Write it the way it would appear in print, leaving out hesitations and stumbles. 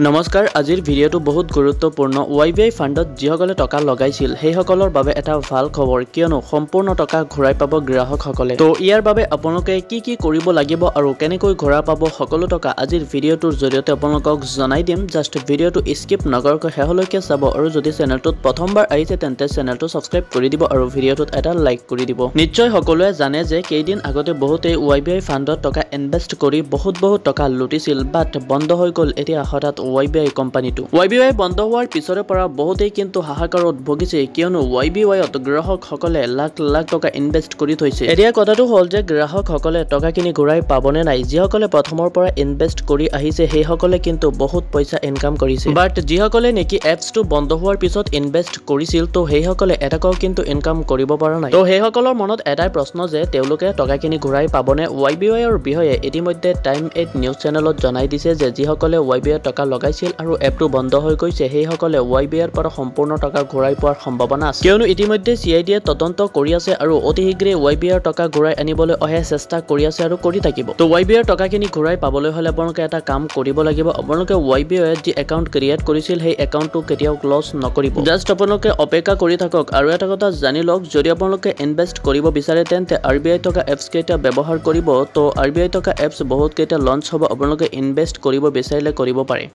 নমস্কাৰ আজিৰ ভিডিঅ'টো বহুত গুৰুত্বপূৰ্ণ YBI ফাণ্ডত যিসকলে টকা লগাইছিল সেইসকলৰ বাবে এটা ভাল খবৰ কিয়নো সম্পূৰ্ণ টকা ঘূৰাই পাব গ্ৰাহকসকলে তো ইয়াৰ বাবে আপোনালোকে কি কৰিব লাগিব আৰু কেনেকৈ ঘূৰাই পাব সকলো টকা আজিৰ ভিডিঅ'টোৰ জৰিয়তে আপোনালোকক জনাই দিম জাস্ট ভিডিঅ'টো স্কিপ নকৰাকৈ শেষলৈকে চাব আৰু যদি চেনেলটোত প্ৰথমবাৰ আহিছে তেন্তে চেনেলটো সাবস্ক্ৰাইব কৰি দিব আৰু ভিডিঅ'টোত এটা লাইক কৰি দিব নিশ্চয় সকলোৱে জানে যে কেইদিন আগতে বহুতে YBI ফাণ্ডত টকা ইনভেষ্ট কৰি বহুত টকা লুটিছিল বাট বন্ধ হৈ গল এতিয়া হঠাৎ YBI কোম্পানীটো YBI বন্ধ হোৱাৰ পিছৰে পৰা বহুতেই কিন্তু হাহাকাৰত ভুগিছে কিয়নো YBIত গ্ৰাহকসকলে লাখ টকা ইনভেষ্ট কৰি থৈছে এতিয়া কথাটো হ'ল যে গ্ৰাহকসকলে টকাখিনি ঘূৰাই পাবনে নাই যিসকলে প্ৰথমৰ পৰা ইনভেষ্ট কৰি আহিছে সেইসকলে কিন্তু বহুত পইচা ইনকাম কৰিছে বাট যিসকলে নেকি এপছটো বন্ধ হোৱাৰ পিছত ইনভেষ্ট কৰিছিল তো সেইসকলে এটাকও কিন্তু ইনকাম কৰিব পৰা নাই তো সেইসকলৰ মনত এটাই প্ৰশ্ন যে তেওঁলোকে টকাখিনি ঘূৰাই পাবনে YBIৰ বিষয়ে ইতিমধ্যে টাইম 8 নিউজ চেনেলত জনাই দিছে যে যিসকলে YBI টকা লগাইছিল আৰু এপটো বন্ধ হৈ গৈছে সেইসকলে YBIৰ পৰা সম্পূৰ্ণ টকা ঘূৰাই পোৱাৰ সম্ভাৱনা আছে কিয়নো ইতিমধ্যে CIDয়ে তদন্ত কৰি আছে আৰু অতি শীঘ্ৰে YBIৰ টকা ঘূৰাই আনিবলৈ অহে চেষ্টা কৰি আছে আৰু কৰি থাকিব তো YBIৰ টকাখিনি ঘূৰাই পাবলৈ হলে আপোনালোকে এটা কাম কৰিব লাগিব আপোনালোকে YBIত যি একাউণ্ট ক্ৰিয়েট কৰিছিল সেই একাউণ্টটো কেতিয়াও ক্লোজ নকৰিব জাস্ট আপোনালোকে অপেক্ষা কৰি থাকক আৰু এটা কথা জানি লওক যদি আপোনালোকে ইনভেষ্ট কৰিব বিচাৰে তেন্তে RBI থকা এপছ কেইটা ব্যৱহাৰ কৰিব তো RBI থকা এপছ বহুত কেইটা লঞ্চ হ'ব আপোনালোকে ইনভেষ্ট কৰিব বিচাৰিলে কৰিব পাৰে